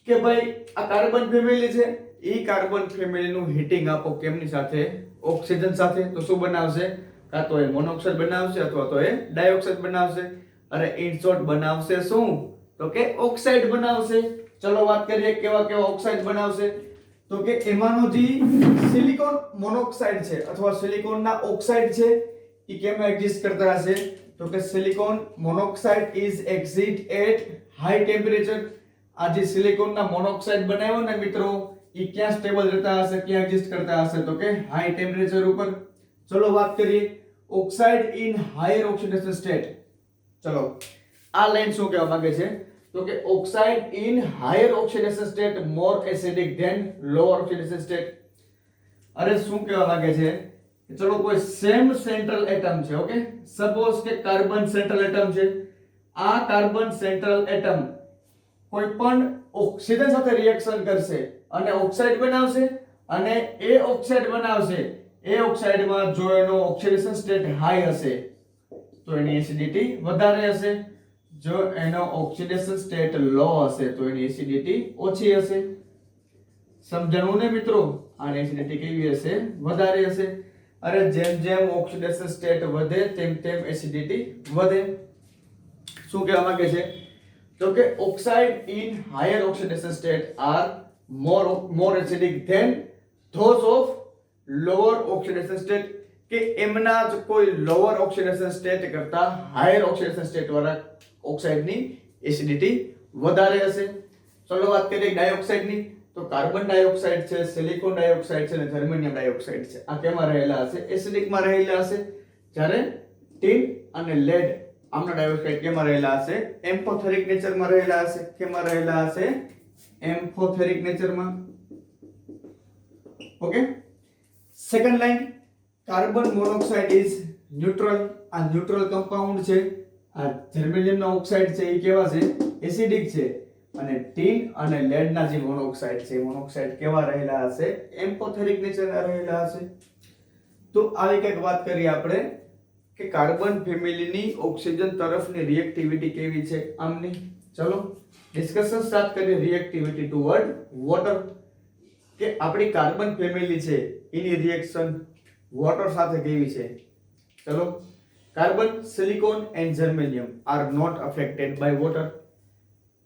[SPEAKER 1] કે ભાઈ આ કાર્બન ફેમિલી છે, એ કાર્બન ફેમિલીનું હીટિંગ આપો કેમની સાથે? ઓક્સિજન સાથે. તો શું બનાવશે? કાં તો એ મોનોક્સાઇડ બનાવશે અથવા તો એ ડાયોક્સાઇડ બનાવશે. અરે ઇન શોર્ટ બનાવશે શું? તો કે ઓક્સાઇડ બનાવશે. ચલો વાત કરીએ કેવા કેવા ઓક્સાઇડ બનાવશે. તો કે એમાંનો જે સિલિકોન મોનોક્સાઇડ છે અથવા સિલિકોનના ઓક્સાઇડ છે એ કેમ એક્ઝિસ્ટ કરતા હશે? તો કે silicon monoxide is exist at high temperature. આ જે સિલિકોનના મોનોક્સાઇડ બનાવ્યો ને મિત્રો, એ ક્યાં સ્ટેબલ રહેતા હશે? ક્યાં એક્ઝિસ્ટ કરતા હશે? તો કે હાઈ ટેમ્પરેચર ઉપર. ચલો વાત કરીએ oxide in higher oxidation state. ચલો આ લાઈન શું કહેવા માંગે છે? તો કે oxide in higher oxidation state more acidic than lower oxidation state. અરે શું કહેવા માંગે છે? ચલો કોઈ સેમ સેન્ટ્રલ એટમ છે. ઓકે, સપોઝ કે કાર્બન સેન્ટ્રલ એટમ છે. આ કાર્બન સેન્ટ્રલ એટમ કોઈ પણ ઓક્સિજન સાથે રિએક્શન કરશે અને ઓક્સાઇડ બનાવશે, અને એ ઓક્સાઇડ બનાવશે. એ ઓક્સાઇડમાં જો એનો ઓક્સિડેશન સ્ટેટ હાઈ હશે તો એની એસિડિટી વધારે હશે. જો એનો ઓક્સિડેશન સ્ટેટ લો હશે તો એની એસિડિટી ઓછી હશે. સમજણું ને મિત્રો? આની એસિડિટી કેવી હશે? વધારે હશે. અરે જેમ જેમ ઓક્સિડેશન સ્ટેટ વધે તેમ તેમ એસિડિટી વધે. શું કહેવા માંગે છે? તો કે oxide in higher oxidation state are more acidic than those of lower oxidation state. કે એમના જ કોઈ લોઅર ઓક્સિડેશન સ્ટેટ કરતા હાયર ઓક્સિડેશન સ્ટેટ વાળા ઓક્સાઇડની એસિડિટી વધારે હશે. ચલો વાત કરીએ ડાયોક્સાઇડની. તો કાર્બન ડાયોક્સાઇડ છે, સિલિકોન ડાયોક્સાઇડ છે અને જર્મેનિયમ ડાયોક્સાઇડ છે. આ કેમાં રહેલા હશે? એસિડિકમાં રહેલા હશે. જ્યારે ટીન અને લેડ આમના ડાયોક્સાઇડ કેમાં રહેલા હશે? એમ્ફોથેરિક નેચરમાં રહેલા હશે. કેમાં રહેલા હશે? એમ્ફોથેરિક નેચરમાં. Okay, second line, carbon monoxide is neutral. આ ન્યુટ્રલ કમ્પાઉન્ડ છે. આ જર્મેનિયમના ઓક્સાઇડ છે એ કેવા છે? એસિડિક છે. અને ટીન અને લેડના જે મોનોક્સાઇડ છે, મોનોક્સાઇડ કેવા રહેલા હશે? એમ્ફોથેરિક નેચરના રહેલા હશે. તો આવી કંઈક વાત કરીએ આપણે કે કાર્બન ફેમિલીની ઓક્સિજન તરફની રિએક્ટિવિટી કેવી છે આમની. ચલો ડિસ્કશન સ્ટાર્ટ કરીએ રિએક્ટિવિટી ટુવર્ડ વોટર. કે આપણી કાર્બન ફેમિલી છે એની રિએક્શન વોટર સાથે કેવી છે. ચલો, carbon, silicon and germanium are not affected by water.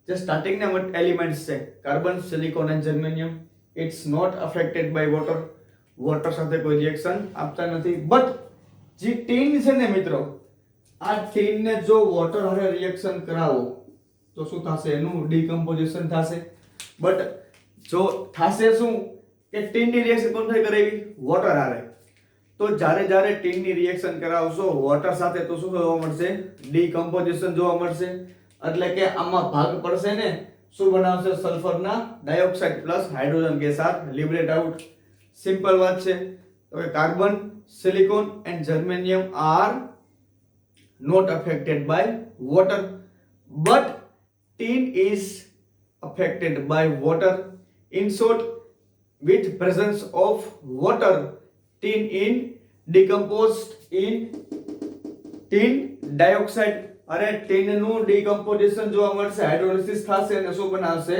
[SPEAKER 1] જે સ્ટાર્ટિંગના એલિમેન્ટ્સ છે carbon, silicon and germanium, it's not affected by water. Water સાથે કોઈ રિએક્શન આપતા નથી. બટ જે ટીન છે ને મિત્રો, આ ટીનને જો વોટર હારે રિએક્શન કરાવો તો શું થશે? એનું ડીકમ્પોઝિશન થશે. બટ જો થશે શું કે ટીનની રિએક્શન કોણ થાય કરાવી? વોટર હારે. તો જ્યારે ટીનની રિએક્શન કરાવશો વોટર સાથે તો શું જોવા મળશે? ડીકમ્પોઝિશન જોવા મળશે. એટલે કે આમાં ભાગ પડશે ને, શું બનાવશે? સલ્ફરના dioxide plus hydrogen gas are liberate out. Simple વાત છે. તો carbon, silicon and germanium are not affected by water, but tin is affected by water. In short, with presence of water, tin in decomposed in tin dioxide. અરે tin નું decomposition જોવા મળશે, hydrolysis થશે અને શું બનાવશે?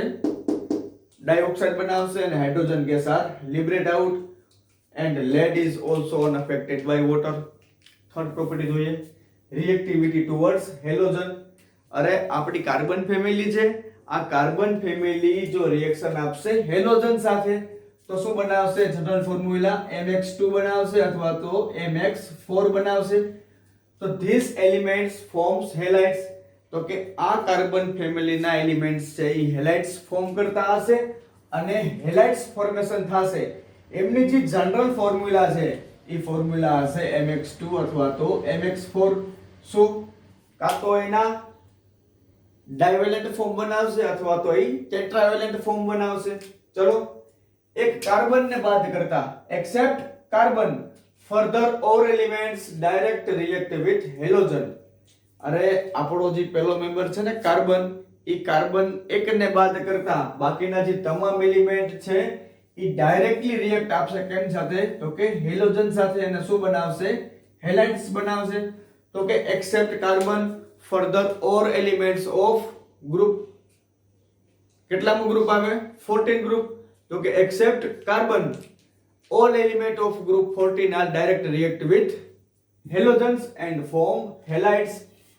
[SPEAKER 1] ડાયોક્સાઇડ બનાવશે અને hydrogen gas are liberate out. and lead is also unaffected by water. Third property જોઈએ, રિએક્ટિવિટી ટુવર્ડ્સ હેલોજન. અરે આપણી કાર્બન ફેમિલી છે, આ કાર્બન ફેમિલી જો રિએક્શન આપશે હેલોજન સાથે તો શું બનાવશે? જનરલ ફોર્મ્યુલા MX2 બનાવશે અથવા તો MX4 બનાવશે. તો these elements forms halides. તો કે આ કાર્બન ફેમિલીના એલિમેન્ટ્સ છે એ હેલાઇડ્સ ફોર્મ કરતા હશે અને હેલાઇડ્સ ફોર્મેશન થશે. એમની જે જનરલ ફોર્મ્યુલા છે એ ફોર્મ્યુલા હશે MX2 અથવા તો MX4. શું? કાં તો એના ડાયવેલેન્ટ ફોર્મ બનાવશે અથવા તો એ ટેટ્રાવેલેન્ટ ફોર્મ બનાવશે. ચલો, એક કાર્બન ને બાદ કરતા accept carbon further or elements direct react with halogen. અરે આપણો જે પહેલો મેમ્બર છે ને કાર્બન, એ કાર્બન એક ને બાદ કરતા બાકીના જે તમામ એલિમેન્ટ છે એ ડાયરેક્ટલી રિએક્ટ આપશે. કેમ સાથે? તો કે હેલોજન સાથે. અને શું બનાવશે? હેલાઇડ્સ બનાવશે. તો કે except carbon further or elements of group. કેટલામું ગ્રુપ આવે? 14 ગ્રુપ. તો કે except carbon all element of group 14 are direct react with halogens and form halides.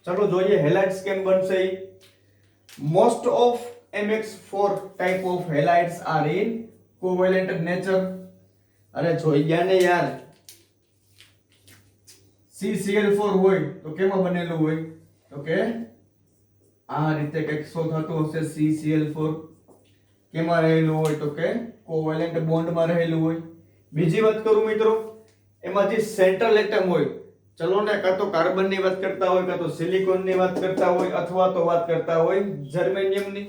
[SPEAKER 1] ચલો જોઈએ હેલાઇડ્સ કેમ બનશે. most of MX4 type of halides are in covalent nature. અરે જોઈ ગયા ને યાર, CCl4 હોય તો કેમાં બનેલું હોય? તો કે આ રીતે કંઈક શો થતું હશે. CCl4 કેમાં રહેલું હોય? તો કે કોવેલેન્ટ બોન્ડમાં રહેલું હોય. બીજી વાત કરું મિત્રો, એમાં જે સેન્ટ્રલ એટમ હોય, ચલો ને કાં તો કાર્બન ની વાત કરતા હોય, કાં તો સિલિકોન ની વાત કરતા હોય, અથવા તો વાત કરતા હોય જર્મેનિયમ ની,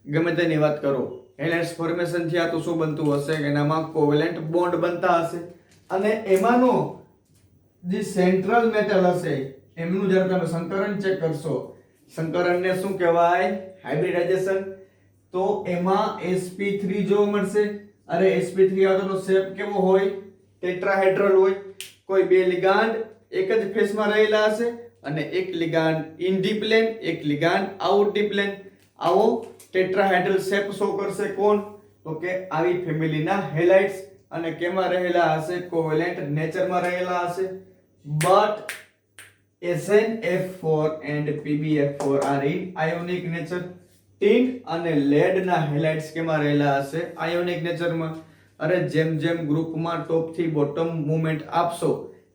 [SPEAKER 1] ગમે તેની વાત કરો, હેલાઇડ્સ ફોર્મેશન થયા તો શું બનતું હશે? એનામાં કોવેલેન્ટ બોન્ડ બનતા હશે. અને એમાંનો જે સેન્ટ્રલ મેટલ હશે એમનું જ્યારે તમે સંકરણ ચેક કરશો, સંકરણને શું કહેવાય? હાઇબ્રિડાઇઝેશન. તો એમાં sp3 જોવા મળશે. અરે sp3 આગળનો શેપ કેવો હોય? ટેટ્રાહેડ્રલ હોય. કોઈ બે લિગાન્ડ એક જ ફેસમાં રહેલા હશે અને એક લિગાન્ડ ઇન ડી પ્લેન, એક લિગાન્ડ આઉટ ડી પ્લેન. આવો ટેટ્રાહેડ્રલ શેપ શો કરશે કોણ? તો કે આવી ફેમિલીના હેલાઇડ્સ. અને કેમાં રહેલા હશે? કોવેલેન્ટ નેચરમાં રહેલા હશે. But SnF4 and PbF4 are in ionic nature. Tin અને લેડ ના હેલાઇડ્સ કેમાં રહેલા હશે? આયોનિક નેચરમાં. અરે જેમ જેમ ગ્રુપમાં ટોપ થી બોટમ મૂવમેન્ટ આપશો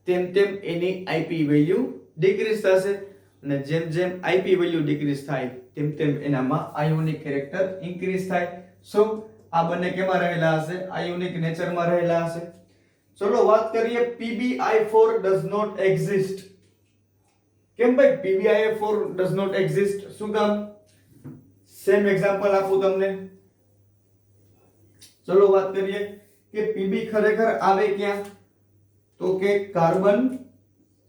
[SPEAKER 1] તેમ તેમ એની આઈપી વેલ્યુ ડિક્રીઝ થશે અને જેમ જેમ આઈપી વેલ્યુ ડિક્રીઝ થાય તેમ તેમ એનામાં આયોનિક કેરેક્ટર ઇન્ક્રીઝ થાય. સો આ બંને કેમાં રહેલા હશે? આયોનિક નેચરમાં રહેલા હશે. ચલો વાત કરીએ PbI4 does not exist. કેમ ભાઈ PbI4 does not exist? શું કામ? સેમ એક્ઝામ્પલ આપું તમને. ચલો વાત કરીએ કે પીબી ખરેખર આવે ક્યાં, તો કે કાર્બન,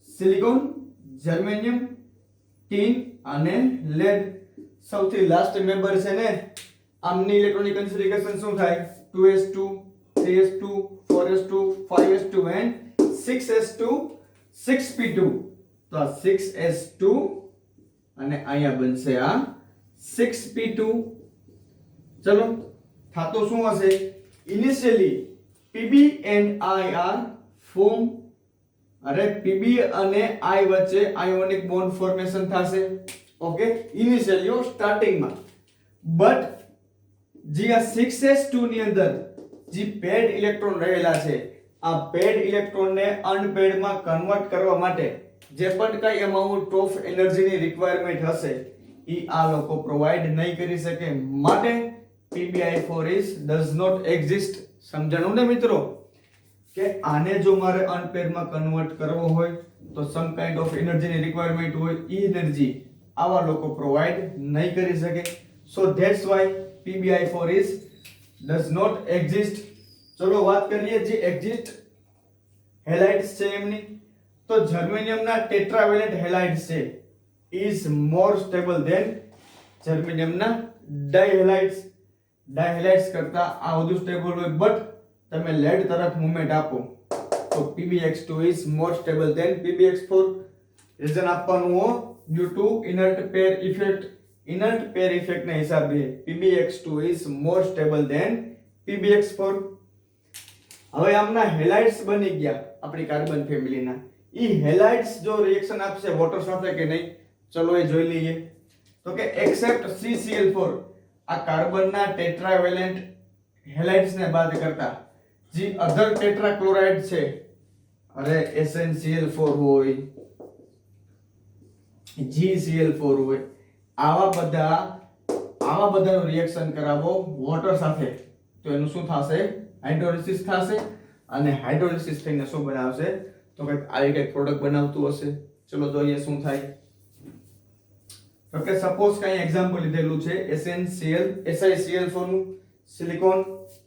[SPEAKER 1] સિલિકોન, જર્મેનિયમ, ટીન અને લેડ. સૌથી લાસ્ટ મેમ્બર છે ને, આમની ઇલેક્ટ્રોનિક કન્ફિગરેશન શું થાય? 2s2, 3s2, 4s2, 5s2 and 6s2, 6p2. તો આ 6s2 અને અહીંયા બનશે આ 6p2. ચલો થાતો શું હશે? Initially pb and i are form, અરે pb અને i વચ્ચે આયોનિક બોન્ડ ફોર્મેશન થશે. ઓકે, ઇનિશિયલી સ્ટાર્ટિંગમાં. બટ જે આ 6s2 ની અંદર જે પેડ ઇલેક્ટ્રોન રહેલા છે, આ પેડ ઇલેક્ટ્રોનને અનપેડ માં કન્વર્ટ કરવા માટે જે પણ કઈ અમાઉન્ટ ઓફ એનર્જીની રિક્વાયરમેન્ટ હશે ઈ આ લોકો પ્રોવાઈડ નહીં કરી શકે. માટે PbI4 does not exist. સમજાણું ને મિત્રો? કે આને જો મારે અનપેડ માં કન્વર્ટ કરવો હોય તો સમ કાઇન્ડ ઓફ એનર્જીની રિક્વાયરમેન્ટ હોય, ઈ એનર્જી આવા લોકો પ્રોવાઈડ નહીં કરી શકે. સો that's why PbI4 does not exist. ચલો વાત કરીએ જે એક્ઝિસ્ટ હેલાઇડ્સ છે એમની. તો જર્મેનિયમના ટેટ્રાવેલેન્ટ હેલાઇડ્સ છે is more stable than જર્મેનિયમના ડાયહેલાઇડ્સ. ડાયહેલાઇડ્સ કરતા આ વધુ સ્ટેબલ હોય. બટ તમે લેડ તરફ મૂવમેન્ટ આપો તો PbX2 is more stable than PbX4. Reason આપવાનું હો due to inert pair effect. inert pair effect ના હિસાબે PbX2 is more stable than PbX4. હવે આમના હેલાઇડ્સ બની ગયા આપણી કાર્બન ફેમિલીના. ઈ હેલાઇડ્સ જો રિએક્શન આપશે વોટર સાથે કે નહીં, ચલો એ જોઈ લઈએ. તો કે એક્સેપ્ટ CCl4, આ કાર્બનના ટેટ્રાવેલેન્ટ હેલાઇડ્સ ને બાદ કરતા જે અધર ટેટ્રાક્લોરાઇડ છે, અરે SnCl4 હોય, GCl4 હોય, આવા બધાનું રિએક્શન કરાવો વોટર સાથે તો એનું શું થશે? હાઇડ્રોલિસિસ થશે. અને હાઇડ્રોલિસિસ થઈને શું બનાવશે? તો કંઈક આવી કંઈક પ્રોડક્ટ બનાવતું હશે. ચલો જોઈએ શું થાય. તો કે સપોઝ કઈ એક્ઝામ્પલ લીધેલું છે SiCl4 નું, સિલિકોન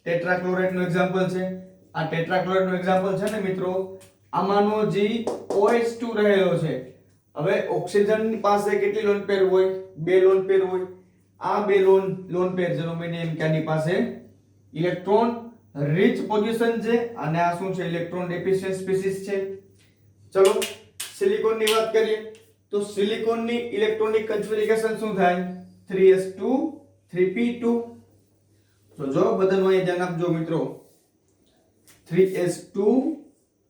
[SPEAKER 1] ટેટ્રાક્લોરાઇડ નું એક્ઝામ્પલ છે. આ ટેટ્રાક્લોરાઇડ નું એક્ઝામ્પલ છે ને મિત્રો, આમાંનો જે OH2 રહેલો છે. હવે ઓક્સિજન પાસે કેટલી લોન પેર હોય? 2 લોન પેર હોય. આ 2 લોન પેર જેરોમેનિયમ ક્યાંની પાસે ઇલેક્ટ્રોન રીચ પોઝિશન છે અને આ શું છે? ઇલેક્ટ્રોન ડેફિશિયન્ટ સ્પીસીસ છે. ચલો સિલિકોન ની વાત કરીએ તો સિલિકોન ની ઇલેક્ટ્રોનિક કન્ફિગરેશન શું થાય? 3s2 3p2. તો જો બધાનો અહીં ધ્યાન આપજો મિત્રો, 3s2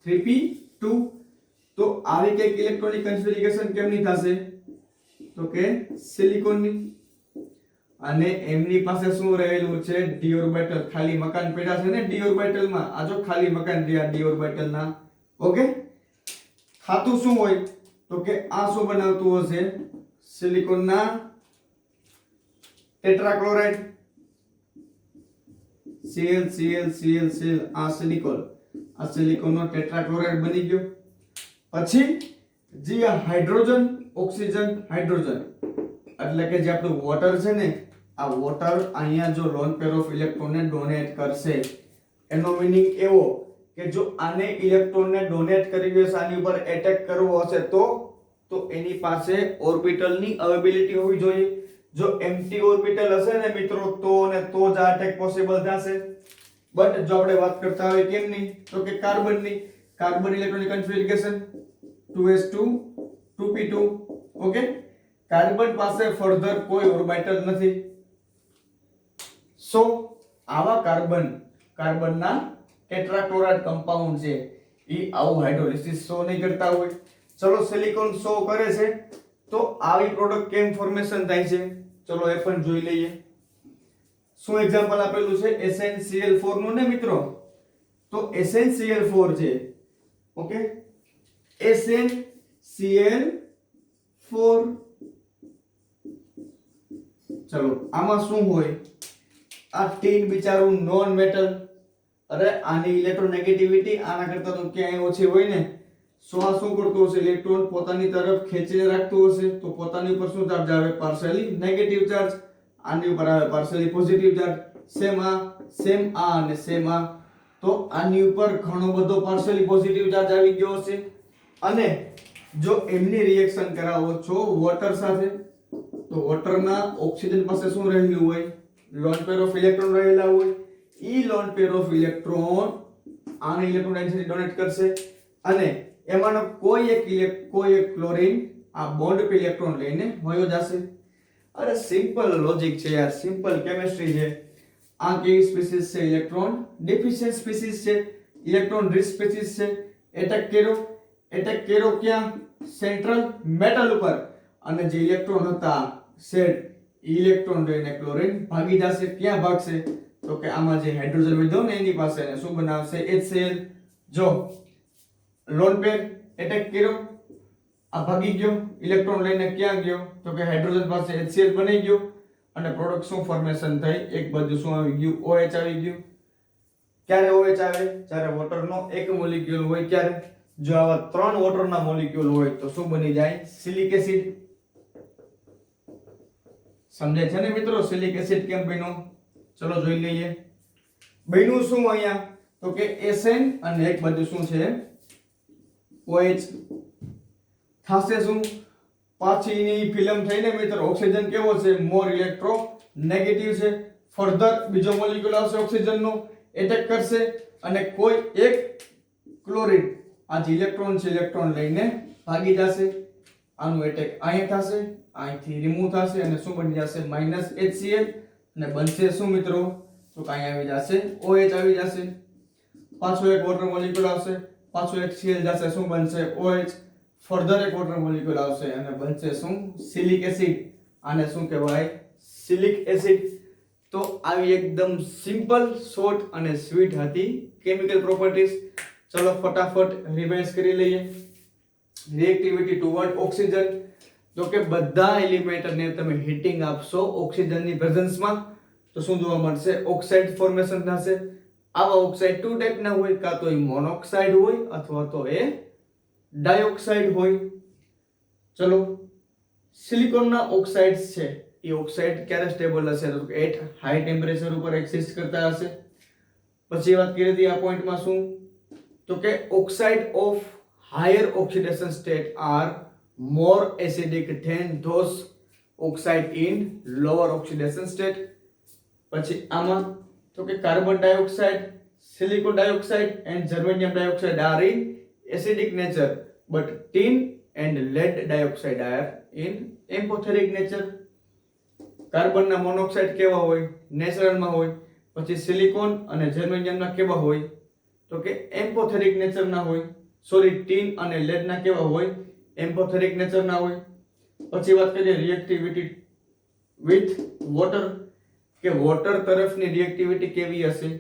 [SPEAKER 1] 3p2. તો આવી કઈક ઇલેક્ટ્રોનિક કન્ફિગરેશન કેમની થશે? તો કે સિલિકોનની. અને એમની પાસે શું રહેલું છે? d orbital. ખાલી મકાન પડ્યા છે ને d ઓર્બિટલ માં. આ જો ખાલી મકાન રહ્યા d ઓર્બિટલ ના. ઓકે, થાતું શું હોય? તો કે આ શું બનાવતું હશે? સિલિકોન ના tetrachloride, Cl Cl Cl Cl. આ સિલિકોન નો ટેટ્રાક્લોરાઇડ બની ગયો. પછી જે હાઇડ્રોજન ઓક્સિજન હાઇડ્રોજન એટલે કે જે આપણું વોટર છે ને, આ વોટર અહીંયા જો લોન પેર ઓફ ઇલેક્ટ્રોનને ડોનેટ કરશે, એનો મીનિંગ એવો કે જો આને ઇલેક્ટ્રોનને ડોનેટ કરી દેશે, આની ઉપર એટેક કરવો હશે તો એની પાસે ઓર્બિટલની અવેબિલિટી હોવી જોઈએ. જો એમ્પ્ટી ઓર્બિટલ હશે ને મિત્રો તો જ આ અટેક પોસિબલ થશે. બટ જો આપણે વાત કરતા હોય કેમની? તો કે કાર્બનની. Carbon electronic configuration 2s2 2p2. Okay, carbon પાસે ફર્ધર કોઈ ઓર્બિટલ નથી. સો આવા કાર્બનના ટેટ્રાક્લોરાઇડ કમ્પાઉન્ડ છે ઈ આવું હાઇડ્રોલિસિસ શો નહીં કરતા હોય. ચલો સિલિકોન શો કરે છે તો આવી પ્રોડક્ટ કેમ ફોર્મેશન થાય છે? ચલો એ પણ જોઈ લઈએ. શું એક્ઝામ્પલ આપેલું છે? SnCl4 નું ને મિત્રો. તો SnCl4 છે. Okay, SnCl4. ચલો આમાં શું હોય? આ ટીન બિચારું નોન મેટલ. અરે આની ઇલેક્ટ્રોનેગેટિવિટી આના કરતા તો ક્યાંય ઓછી હોય ને. સો આ શું કરતું હશે? ઇલેક્ટ્રોન પોતાની તરફ ખેંચીને રાખતું હશે તો પોતાની ઉપર શું ચાર્જ આવે? Partially negative charge. આની ઉપર આવે પાર્શિયલી પોઝિટિવ ચાર્જ. સેમ આ અને સેમ આ. તો આની ઉપર ઘણો બધો પાર્શિયલી પોઝિટિવ ચાર્જ આવી ગયો હશે અને જો એમની રિએક્શન કરાવો છો વોટર સાથે તો વોટરના ઓક્સિજન પાસે શું રહેલું હોય લોન પેર ઓફ ઇલેક્ટ્રોન રહેલા હોય ઈ લોન પેર ઓફ ઇલેક્ટ્રોન આને ઇલેક્ટ્રોન ડેન્સિટી ડોનેટ કરશે અને એમાંનો કોઈ એક ક્લોરીન આ બોન્ડ પે ઇલેક્ટ્રોન લઈને વયો જશે અરે સિમ્પલ લોજિક છે યાર સિમ્પલ કેમિસ્ટ્રી છે આ કેવી સ્પીસીસ છે ઇલેક્ટ્રોન ડેફિશિયન્ટ સ્પીસીસ છે ઇલેક્ટ્રોન રિચ સ્પીસીસ છે એટેક કર્યો ક્યાં સેન્ટ્રલ મેટલ ઉપર અને જે ઇલેક્ટ્રોન હતા શેડ ઇલેક્ટ્રોન લઈને ક્લોરીન ભાગી જશે ક્યાં ભાગશે તો કે આમાં જે હાઇડ્રોજન વિધો ને એની પાસે ને શું બનાવશે HCl જો લોન પેર એટેક કર્યો આ ભાગી ગયો ઇલેક્ટ્રોન લઈને ક્યાં ગયો તો કે હાઇડ્રોજન પાસે HCl બની ગયો અને પ્રોડક્ટ શું ફોર્મેશન થઈ એક બાજુ શું આવી ગયું OH આવી ગયું ક્યારે OH આવે જ્યારે વોટરનો એક મોલેક્યુલ હોય ત્યારે જો આવા ત્રણ વોટરના મોલેક્યુલ હોય તો શું બની જાય સિલિક એસિડ સમજે છે ને મિત્રો સિલિક એસિડ કેમ બન્યો ચલો જોઈ લઈએ બન્યું શું અહીંયા તો કે SN અને એક બાજુ શું છે OH થાશે શું પાછીની ફિલ્મ થઈને મિત્રો ઓક્સિજન કેવો છે મોર ઇલેક્ટ્રો નેગેટિવ છે ફર્ધર બીજો મોલેક્યુલ આવશે ઓક્સિજનનો એટેક કરશે અને કોઈ એક ક્લોરીન આ જે ઇલેક્ટ્રોન છે ઇલેક્ટ્રોન લઈને ભાગી જશે આનું એટેક અહીંયા થશે અહીંથી રિમૂવ થશે અને શું બની જશે -HCl અને બનશે શું મિત્રો તો કે અહીંયા આવી જશે OH આવી જશે પાછો એક વોટર મોલેક્યુલ આવશે પાછો એક Cl જશે શું બનશે OH ફર્ધર એક વોટર મોલેક્યુલ આવશે અને બનશે શું સિલિક એસિડ આને શું કહેવાય સિલિક એસિડ તો આવી એકદમ સિમ્પલ શોર્ટ અને સ્વીટ હતી કેમિકલ પ્રોપર્ટીઝ ચલો ફટાફટ રિવાઇઝ કરી લઈએ રિએક્ટિવિટી ટુવર્ડ ઓક્સિજન તો કે બધા એલિમેન્ટને તમે હીટિંગ આપશો ઓક્સિજનની પ્રેઝન્સમાં તો શું જોવા મળશે ઓક્સાઇડ ફોર્મેશન થશે આવા ઓક્સાઇડ ટુ ટાઈપના હોય કાં તો એ મોનોક્સાઇડ હોય અથવા તો એ ડાયોક્સાઇડ હોય ચલો સિલિકોનના ઓક્સાઇડ્સ છે એ ઓક્સાઇડ ક્યારે સ્ટેબલ હશે તો એટ હાઈ ટેમ્પરેચર ઉપર એક્ઝિસ્ટ કરતા હશે પછી વાત કરી હતી આ પોઈન્ટમાં શું તો કે oxide of higher oxidation state are more acidic than those oxide in lower oxidation state પછી આમાં તો કે carbon dioxide silicon dioxide and germanium dioxide are in acidic nature but tin and lead dioxide are in amphoteric nature કાર્બનના monoxide કેવા હોય નેચરલમાં હોય પછી silicon અને જર્મેનિયમના કેવા હોય તો કે એમ્ફોથેરિક નેચરના હોય સોરી ટીન અને લેડના કેવા હોય એમ્ફોથેરિક નેચરના હોય પછી વાત કરીએ રિએક્ટિવિટી વિથ વોટર કે વોટર તરફની રિએક્ટિવિટી કેવી હશે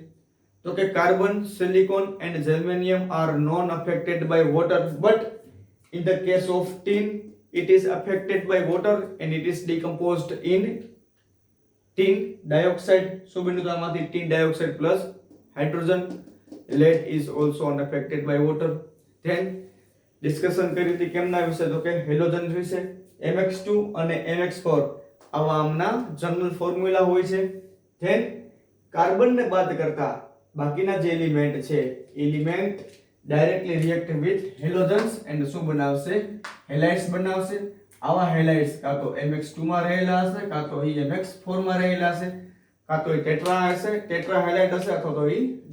[SPEAKER 1] તો કે carbon silicon and germanium are non affected by water but in the case of tin it is affected by water and it is decomposed in tin dioxide so બન્યું તો આમાંથી tin dioxide plus hydrogen lead is also unaffected by water then discussion કરી હતી કેમના વિશે તો કે halogen વિશે mx2 અને mx4 આવા આમના જનરલ ફોર્મ્યુલા હોય છે then કાર્બન ને બાદ કરતા બાકીના જે એલિમેન્ટ છે element directly react with halogens and શું બનાવશે હેલાઇડ્સ બનાવશે આવા હેલાઇડ્સ કાં તો mx2 માં રહેલા હશે કાં તો mx4 માં રહેલા હશે કાં તો ટેટ્રા હશે ટેટ્રા હેલાઇડ હશે અથવા તો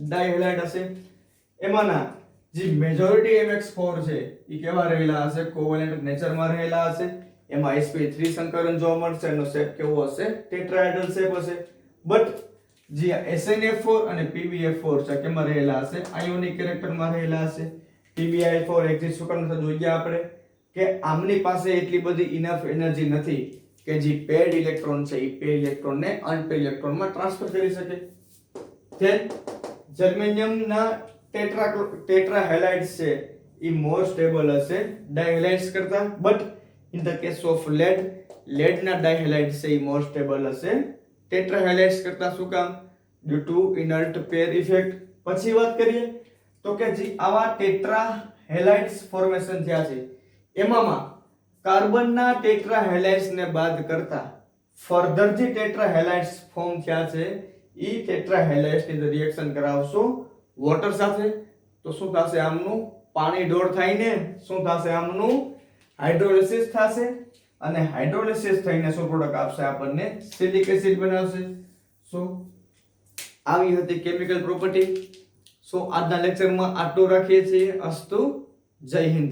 [SPEAKER 1] ડાઈ હેલાઇડ હશે એમાંના જે મેજોરિટી mx4 છે એ કેવા રહેલા હશે કોવેલેન્ટ નેચરમાં રહેલા હશે એમાં sp3 સંકરણ જોવા મળશે એનો શેપ કેવો હશે ટેટ્રાહેડ્રલ શેપ હશે બટ જે SnF4 અને PbF4 છે કેમાં રહેલા હશે આયોનિક કેરેક્ટરમાં રહેલા હશે PbI4 એક્ઝિસ્ટ શું કરતા જોઈએ આપણે કે આમની પાસે એટલી બધી ઇનફ એનર્જી નથી કે જે પેડ ઇલેક્ટ્રોન છે એ પેડ ઇલેક્ટ્રોનને અનપેડ ઇલેક્ટ્રોનમાં ટ્રાન્સફર કરી શકે then જર્મેનિયમના ટેટ્રા હેલાઇડ્સ છે એ મોર સ્ટેબલ હશે ડાયહેલાઇડ્સ કરતા but in the case of લેડના ડાયહેલાઇડ્સ છે એ મોર સ્ટેબલ હશે ટેટ્રા હેલાઇડ્સ કરતા શું કામ due to inert pair effect પછી વાત કરીએ તો કે જે આવા ટેટ્રા હેલાઇડ્સ ફોર્મેશન થયા છે એમાંમાં કાર્બનના ટેટ્રા હેલાઇડ્સ ને બાદ કરતા ફર્ધર જે ટેટ્રા હેલાઇડ્સ ફોર્મ થયા છે ઈ ટેટ્રા હેલાઇડ્સ ની રિએક્શન કરાવશો વોટર સાથે, તો શું થશે આમનું પાણી ઢોળ થઈને શું થશે આમનું હાઇડ્રોલિસિસ થશે, અને હાઇડ્રોલિસિસ થઈને શું પ્રોડક્ટ આપશે આપણને સિલિક એસિડ બનાવશે. સો આવી હતી કેમિકલ પ્રોપર્ટી. સો આજના લેક્ચરમાં આટલું રાખીએ છીએ. અસ્તુ, જય હિન્દ.